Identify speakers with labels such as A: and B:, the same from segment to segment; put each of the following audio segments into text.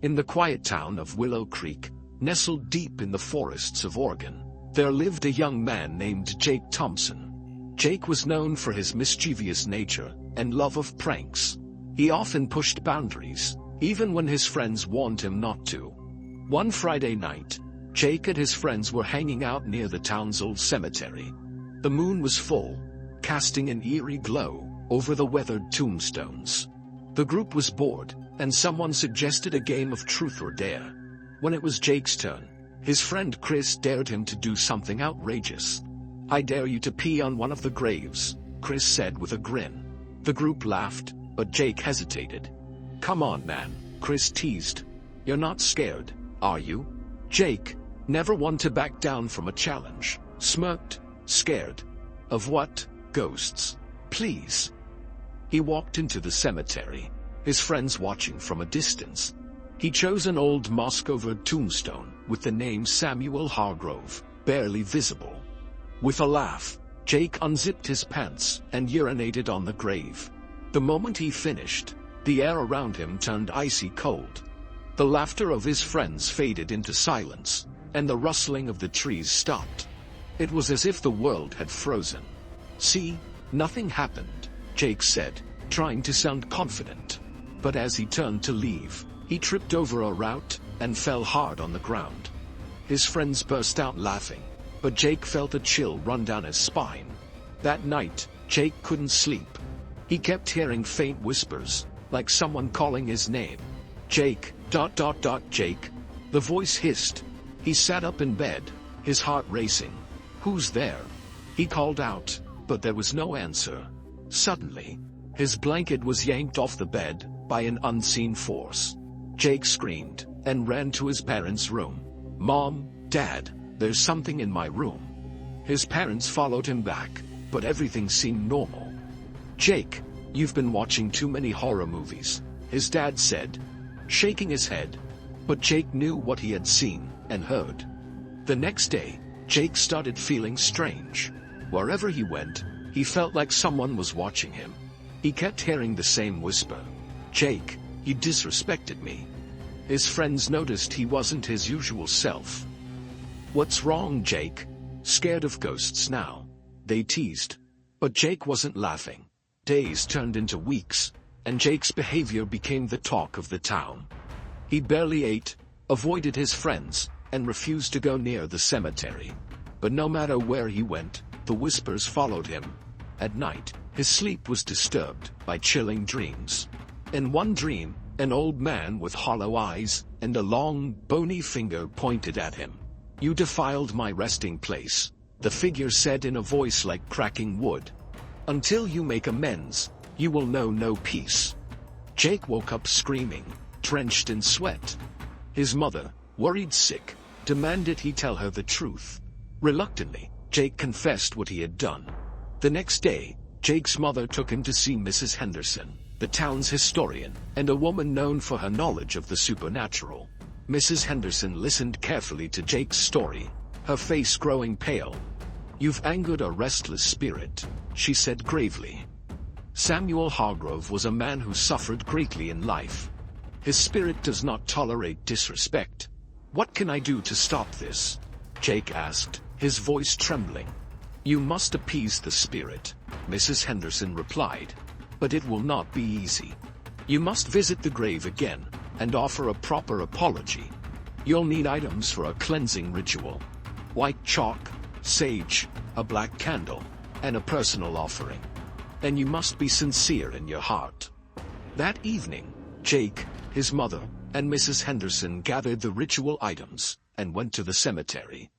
A: In the quiet town of Willow Creek, nestled deep in the forests of Oregon, there lived a young man named Jake Thompson. Jake was known for his mischievous nature and love of pranks. He often pushed boundaries, even when his friends warned him not to. One Friday night, Jake and his friends were hanging out near the town's old cemetery. The moon was full, casting an eerie glow over the weathered tombstones. The group was bored, and someone suggested a game of truth or dare. When it was Jake's turn, his friend Chris dared him to do something outrageous. "I dare you to pee on one of the graves," Chris said with a grin. The group laughed, but Jake hesitated. "Come on, man," Chris teased. "You're not scared, are you?" Jake, never one to back down from a challenge, smirked. "Scared? Of what? Ghosts? Please." He walked into the cemetery, his friends watching from a distance. He chose an old moss-covered tombstone with the name Samuel Hargrove barely visible. With a laugh, Jake unzipped his pants and urinated on the grave. The moment he finished, the air around him turned icy cold. The laughter of his friends faded into silence, and the rustling of the trees stopped. It was as if the world had frozen. "See, nothing happened," Jake said, trying to sound confident. But as he turned to leave, he tripped over a root and fell hard on the ground. His friends burst out laughing, but Jake felt a chill run down his spine. That night, Jake couldn't sleep. He kept hearing faint whispers, like someone calling his name. "Jake, ... Jake." The voice hissed. He sat up in bed, his heart racing. "Who's there?" He called out, but there was no answer. Suddenly, his blanket was yanked off the bed by an unseen force. Jake screamed and ran to his parents' room. "Mom, Dad, there's something in my room." His parents followed him back, but everything seemed normal. "Jake, you've been watching too many horror movies," his dad said, shaking his head. But Jake knew what he had seen and heard. The next day, Jake started feeling strange. Wherever he went, he felt like someone was watching him. He kept hearing the same whisper. "Jake, you disrespected me." His friends noticed he wasn't his usual self. "What's wrong, Jake? Scared of ghosts now?" they teased. But Jake wasn't laughing. Days turned into weeks, and Jake's behavior became the talk of the town. He barely ate, avoided his friends, and refused to go near the cemetery. But no matter where he went, the whispers followed him. At night, his sleep was disturbed by chilling dreams. In one dream, an old man with hollow eyes and a long, bony finger pointed at him. "You defiled my resting place," the figure said in a voice like cracking wood. "Until you make amends, you will know no peace." Jake woke up screaming, drenched in sweat. His mother, worried sick, demanded he tell her the truth. Reluctantly, Jake confessed what he had done. The next day, Jake's mother took him to see Mrs. Henderson, the town's historian, and a woman known for her knowledge of the supernatural. Mrs. Henderson listened carefully to Jake's story, her face growing pale. "You've angered a restless spirit," she said gravely. Samuel Hargrove was a man who suffered greatly in life. His spirit does not tolerate disrespect. "What can I do to stop this?" Jake asked, his voice trembling. "You must appease the spirit," Mrs. Henderson replied. "But it will not be easy. You must visit the grave again and offer a proper apology. You'll need items for a cleansing ritual: white chalk, sage, a black candle, and a personal offering. And you must be sincere in your heart." That evening, Jake, his mother, and Mrs. Henderson gathered the ritual items and went to the cemetery.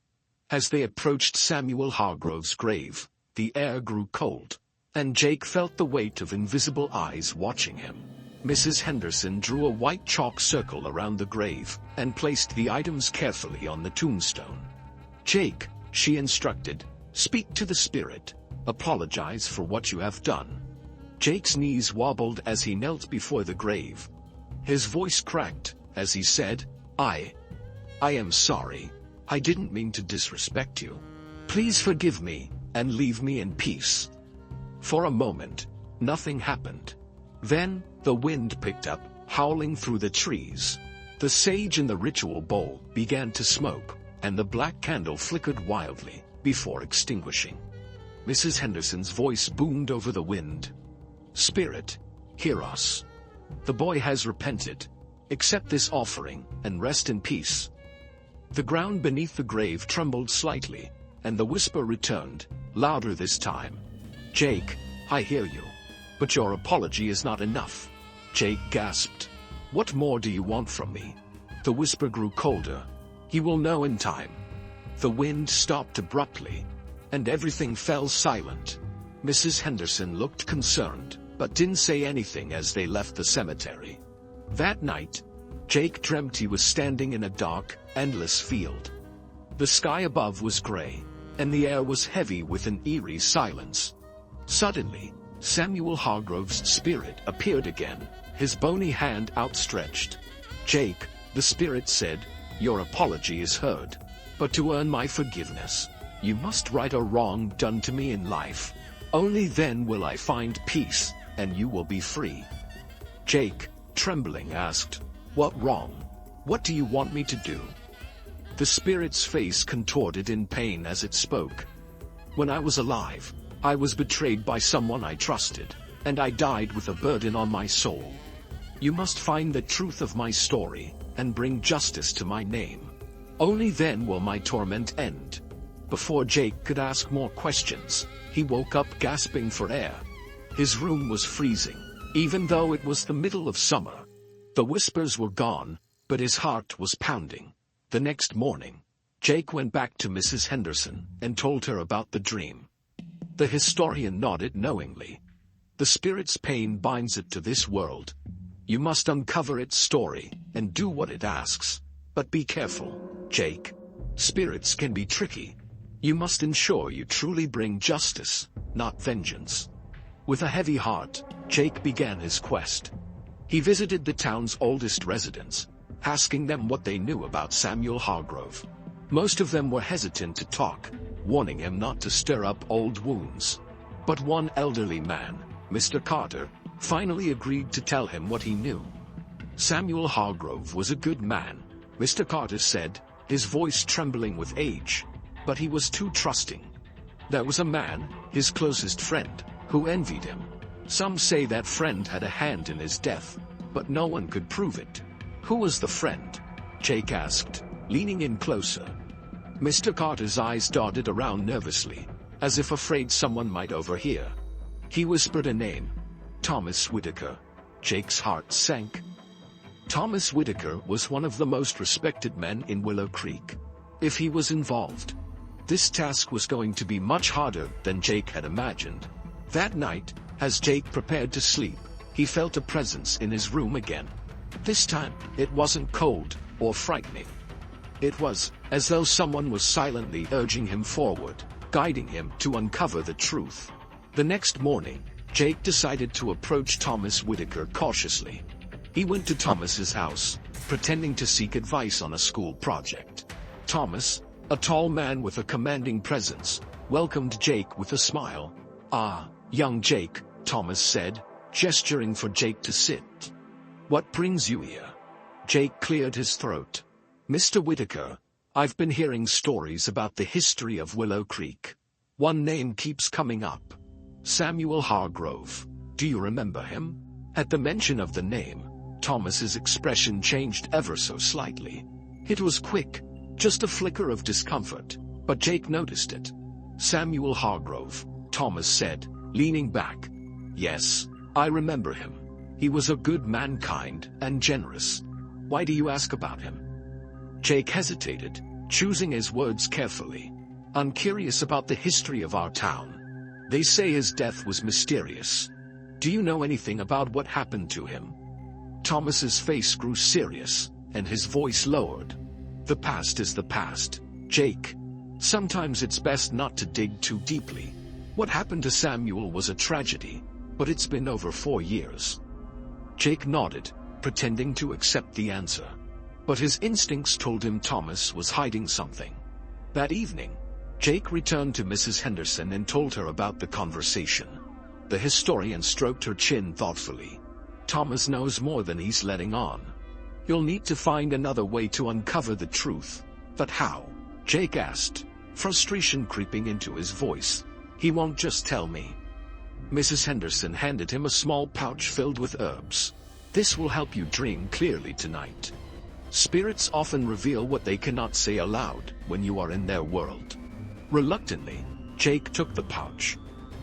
A: As they approached Samuel Hargrove's grave, the air grew cold, and Jake felt the weight of invisible eyes watching him. Mrs. Henderson drew a white chalk circle around the grave and placed the items carefully on the tombstone. "Jake," she instructed, "speak to the spirit. Apologize for what you have done." Jake's knees wobbled as he knelt before the grave. His voice cracked as he said, I am sorry. I didn't mean to disrespect you. Please forgive me and leave me in peace." For a moment, nothing happened. Then, the wind picked up, howling through the trees. The sage in the ritual bowl began to smoke, and the black candle flickered wildly before extinguishing. Mrs. Henderson's voice boomed over the wind. "Spirit, hear us. The boy has repented. Accept this offering and rest in peace." The ground beneath the grave trembled slightly, and the whisper returned, louder this time. "Jake, I hear you. But your apology is not enough." Jake gasped. "What more do you want from me?" The whisper grew colder. "He will know in time." The wind stopped abruptly, and everything fell silent. Mrs. Henderson looked concerned, but didn't say anything as they left the cemetery. That night, Jake dreamt he was standing in a dark, endless field. The sky above was gray, and the air was heavy with an eerie silence. Suddenly, Samuel Hargrove's spirit appeared again, his bony hand outstretched. "Jake," the spirit said, "your apology is heard. But to earn my forgiveness, you must right a wrong done to me in life. Only then will I find peace, and you will be free." Jake, trembling, asked, "What wrong? What do you want me to do?" The spirit's face contorted in pain as it spoke. "When I was alive, I was betrayed by someone I trusted, and I died with a burden on my soul. You must find the truth of my story, and bring justice to my name. Only then will my torment end." Before Jake could ask more questions, he woke up gasping for air. His room was freezing, even though it was the middle of summer. The whispers were gone, but his heart was pounding. The next morning, Jake went back to Mrs. Henderson and told her about the dream. The historian nodded knowingly. "The spirit's pain binds it to this world. You must uncover its story and do what it asks. But be careful, Jake. Spirits can be tricky. You must ensure you truly bring justice, not vengeance." With a heavy heart, Jake began his quest. He visited the town's oldest residents, asking them what they knew about Samuel Hargrove. Most of them were hesitant to talk, warning him not to stir up old wounds. But one elderly man, Mr. Carter, finally agreed to tell him what he knew. Samuel Hargrove was a good man, Mr. Carter said, his voice trembling with age. But he was too trusting. There was a man, his closest friend, who envied him. Some say that friend had a hand in his death, but no one could prove it. "Who was the friend?" Jake asked, leaning in closer. Mr. Carter's eyes darted around nervously, as if afraid someone might overhear. He whispered a name. "Thomas Whitaker." Jake's heart sank. Thomas Whitaker was one of the most respected men in Willow Creek. If he was involved, this task was going to be much harder than Jake had imagined. That night, as Jake prepared to sleep, he felt a presence in his room again. This time, it wasn't cold or frightening. It was as though someone was silently urging him forward, guiding him to uncover the truth. The next morning, Jake decided to approach Thomas Whitaker cautiously. He went to Thomas's house, pretending to seek advice on a school project. Thomas, a tall man with a commanding presence, welcomed Jake with a smile. "Ah, young Jake," Thomas said, gesturing for Jake to sit. "What brings you here?" Jake cleared his throat. "Mr. Whitaker, I've been hearing stories about the history of Willow Creek. One name keeps coming up. Samuel Hargrove. Do you remember him?" At the mention of the name, Thomas's expression changed ever so slightly. It was quick, just a flicker of discomfort, but Jake noticed it. "Samuel Hargrove," Thomas said, leaning back. "Yes, I remember him. He was a good man, kind and generous. Why do you ask about him?" Jake hesitated, choosing his words carefully. "I'm curious about the history of our town. They say his death was mysterious. Do you know anything about what happened to him?" Thomas's face grew serious, and his voice lowered. "The past is the past, Jake. Sometimes it's best not to dig too deeply. What happened to Samuel was a tragedy, but it's been over 4 years." Jake nodded, pretending to accept the answer. But his instincts told him Thomas was hiding something. That evening, Jake returned to Mrs. Henderson and told her about the conversation. The historian stroked her chin thoughtfully. "Thomas knows more than he's letting on." You'll need to find another way to uncover the truth. But how? Jake asked, frustration creeping into his voice. He won't just tell me. Mrs. Henderson handed him a small pouch filled with herbs. This will help you dream clearly tonight. Spirits often reveal what they cannot say aloud when you are in their world. Reluctantly, Jake took the pouch.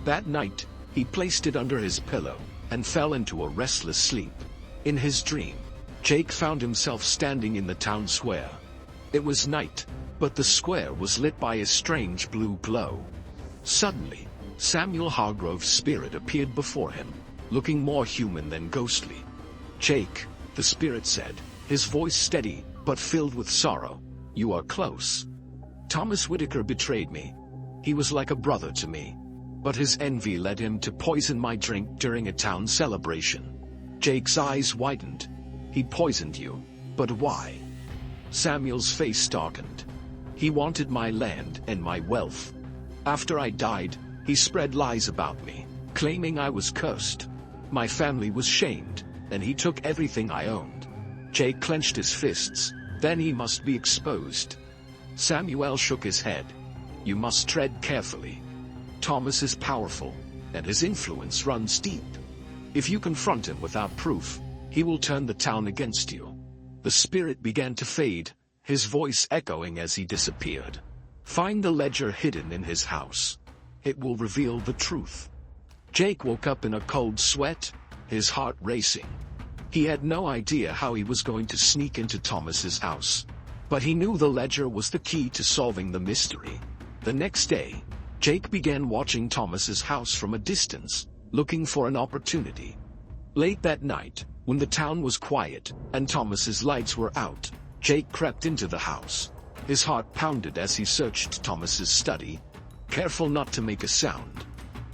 A: That night, he placed it under his pillow and fell into a restless sleep. In his dream, Jake found himself standing in the town square. It was night, but the square was lit by a strange blue glow. Suddenly, Samuel Hargrove's spirit appeared before him, looking more human than ghostly. "Jake," the spirit said, his voice steady but filled with sorrow, "you are close. Thomas Whitaker betrayed me. He was like a brother to me. But his envy led him to poison my drink during a town celebration." Jake's eyes widened. "He poisoned you. But why?" Samuel's face darkened. "He wanted my land and my wealth. After I died, he spread lies about me, claiming I was cursed. My family was shamed, and he took everything I owned." Jake clenched his fists. "Then he must be exposed." Samuel shook his head. "You must tread carefully. Thomas is powerful, and his influence runs deep. If you confront him without proof, he will turn the town against you." The spirit began to fade, his voice echoing as he disappeared. "Find the ledger hidden in his house. It will reveal the truth." Jake woke up in a cold sweat, his heart racing. He had no idea how he was going to sneak into Thomas's house, but he knew the ledger was the key to solving the mystery. The next day, Jake began watching Thomas's house from a distance, looking for an opportunity. Late that night, when the town was quiet and Thomas's lights were out, Jake crept into the house. His heart pounded as he searched Thomas's study, careful not to make a sound.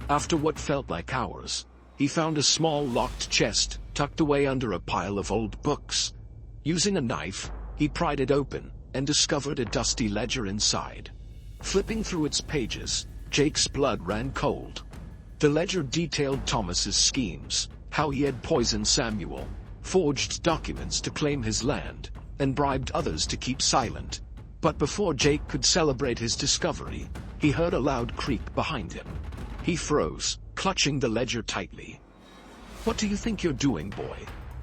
A: After what felt like hours, he found a small locked chest tucked away under a pile of old books. Using a knife, he pried it open and discovered a dusty ledger inside. Flipping through its pages, Jake's blood ran cold. The ledger detailed Thomas's schemes, how he had poisoned Samuel, forged documents to claim his land, and bribed others to keep silent. But before Jake could celebrate his discovery, he heard a loud creak behind him. He froze, clutching the ledger tightly. "What do you think you're doing, boy?"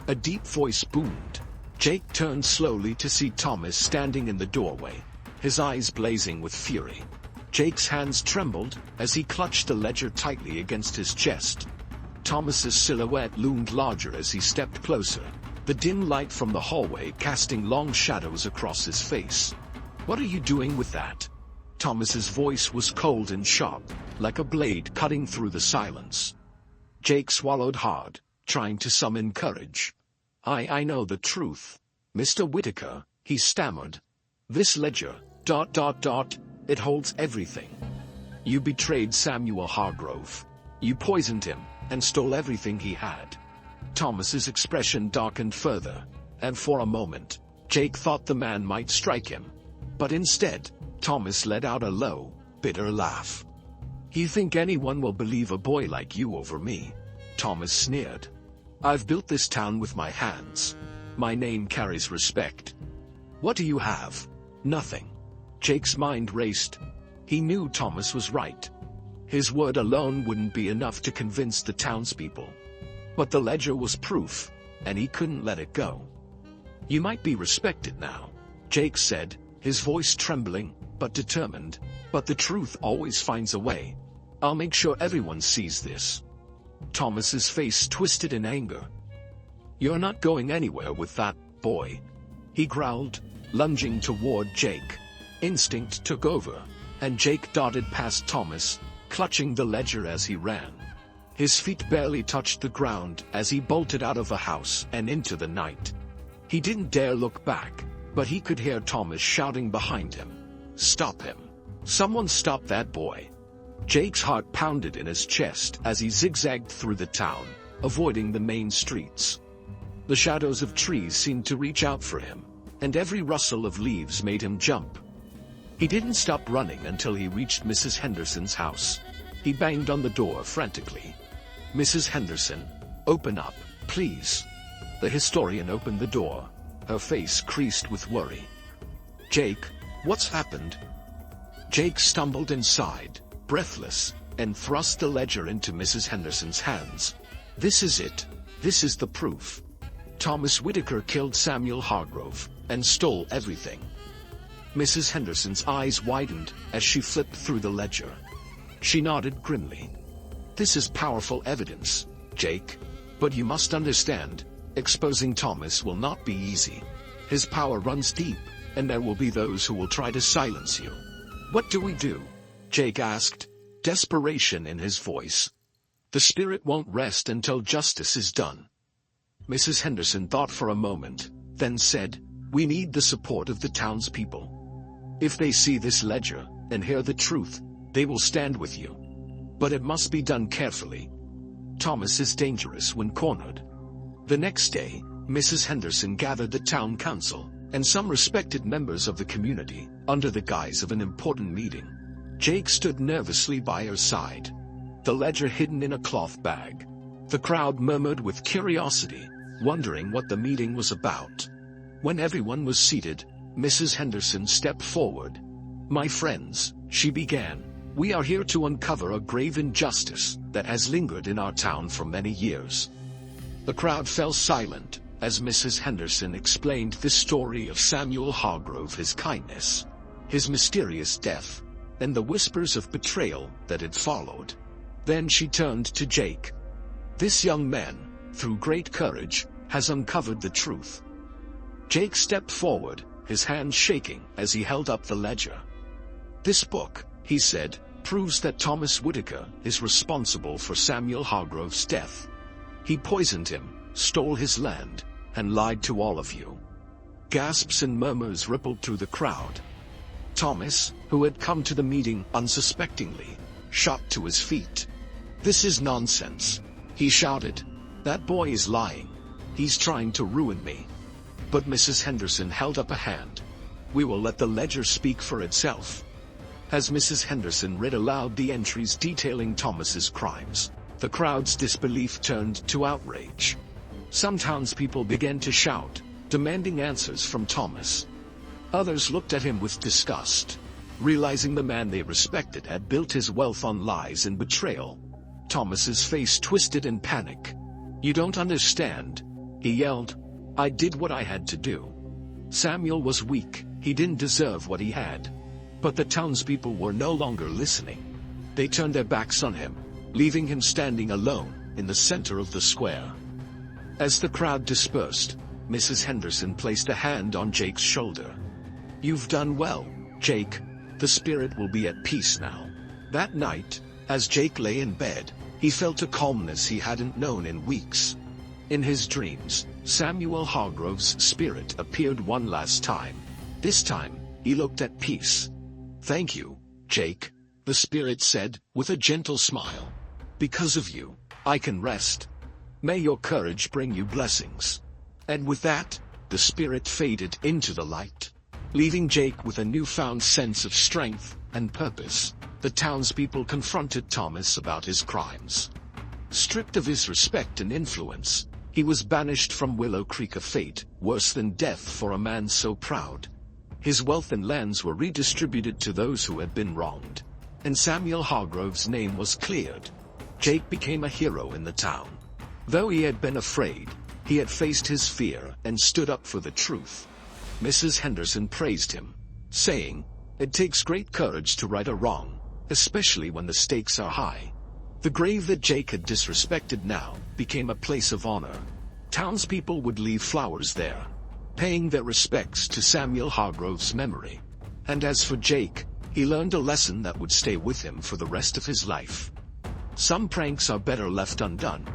A: a deep voice boomed. Jake turned slowly to see Thomas standing in the doorway, his eyes blazing with fury. Jake's hands trembled as he clutched the ledger tightly against his chest. Thomas's silhouette loomed larger as he stepped closer, the dim light from the hallway casting long shadows across his face. "What are you doing with that?" Thomas's voice was cold and sharp, like a blade cutting through the silence. Jake swallowed hard, trying to summon courage. I know the truth, Mr. Whitaker," he stammered. "This ledger, ... it holds everything. You betrayed Samuel Hargrove. You poisoned him, and stole everything he had." Thomas's expression darkened further, and for a moment, Jake thought the man might strike him. But instead, Thomas let out a low, bitter laugh. "You think anyone will believe a boy like you over me?" Thomas sneered. "I've built this town with my hands. My name carries respect. What do you have?" "Nothing." Jake's mind raced. He knew Thomas was right. His word alone wouldn't be enough to convince the townspeople. But the ledger was proof, and he couldn't let it go. "You might be respected now," Jake said, his voice trembling, but determined. "But the truth always finds a way. I'll make sure everyone sees this." Thomas's face twisted in anger. "You're not going anywhere with that, boy," he growled, lunging toward Jake. Instinct took over, and Jake darted past Thomas, clutching the ledger as he ran. His feet barely touched the ground as he bolted out of the house and into the night. He didn't dare look back, but he could hear Thomas shouting behind him, "Stop him! Someone stop that boy!" Jake's heart pounded in his chest as he zigzagged through the town, avoiding the main streets. The shadows of trees seemed to reach out for him, and every rustle of leaves made him jump. He didn't stop running until he reached Mrs. Henderson's house. He banged on the door frantically. "Mrs. Henderson, open up, please." The historian opened the door. her face creased with worry. "Jake, what's happened?" Jake stumbled inside, breathless, and thrust the ledger into Mrs. Henderson's hands. "This is it. This is the proof. Thomas Whitaker killed Samuel Hargrove, and stole everything." Mrs. Henderson's eyes widened as she flipped through the ledger. She nodded grimly. "This is powerful evidence, Jake. But you must understand, exposing Thomas will not be easy. His power runs deep, and there will be those who will try to silence you." "What do we do?" Jake asked, desperation in his voice. "The spirit won't rest until justice is done." Mrs. Henderson thought for a moment, then said, "We need the support of the townspeople. If they see this ledger, and hear the truth, they will stand with you. But it must be done carefully. Thomas is dangerous when cornered." The next day, Mrs. Henderson gathered the town council, and some respected members of the community, under the guise of an important meeting. Jake stood nervously by her side, the ledger hidden in a cloth bag. The crowd murmured with curiosity, wondering what the meeting was about. When everyone was seated, Mrs. Henderson stepped forward. "My friends," she began, "we are here to uncover a grave injustice that has lingered in our town for many years." The crowd fell silent as Mrs. Henderson explained the story of Samuel Hargrove, his kindness, his mysterious death, and the whispers of betrayal that had followed. Then she turned to Jake. "This young man, through great courage, has uncovered the truth." Jake stepped forward, his hands shaking as he held up the ledger. "This book," he said, "proves that Thomas Whitaker is responsible for Samuel Hargrove's death. He poisoned him, stole his land, and lied to all of you." Gasps and murmurs rippled through the crowd. Thomas, who had come to the meeting unsuspectingly, shot to his feet. "This is nonsense," he shouted. "That boy is lying. He's trying to ruin me." But Mrs. Henderson held up a hand. "We will let the ledger speak for itself." As Mrs. Henderson read aloud the entries detailing Thomas's crimes, the crowd's disbelief turned to outrage. Some townspeople began to shout, demanding answers from Thomas. Others looked at him with disgust, realizing the man they respected had built his wealth on lies and betrayal. Thomas's face twisted in panic. "You don't understand," he yelled. "I did what I had to do. Samuel was weak, he didn't deserve what he had." But the townspeople were no longer listening. They turned their backs on him, leaving him standing alone in the center of the square. As the crowd dispersed, Mrs. Henderson placed a hand on Jake's shoulder. "You've done well, Jake. The spirit will be at peace now." That night, as Jake lay in bed, he felt a calmness he hadn't known in weeks. In his dreams, Samuel Hargrove's spirit appeared one last time. This time, he looked at peace. "Thank you, Jake," the spirit said, with a gentle smile. "Because of you, I can rest. May your courage bring you blessings." And with that, the spirit faded into the light, leaving Jake with a newfound sense of strength and purpose. The townspeople confronted Thomas about his crimes. Stripped of his respect and influence, he was banished from Willow Creek, a fate worse than death for a man so proud. His wealth and lands were redistributed to those who had been wronged, and Samuel Hargrove's name was cleared. Jake became a hero in the town. Though he had been afraid, he had faced his fear and stood up for the truth. Mrs. Henderson praised him, saying, "It takes great courage to right a wrong, especially when the stakes are high." The grave that Jake had disrespected now became a place of honor. Townspeople would leave flowers there, paying their respects to Samuel Hargrove's memory. And as for Jake, he learned a lesson that would stay with him for the rest of his life. Some pranks are better left undone.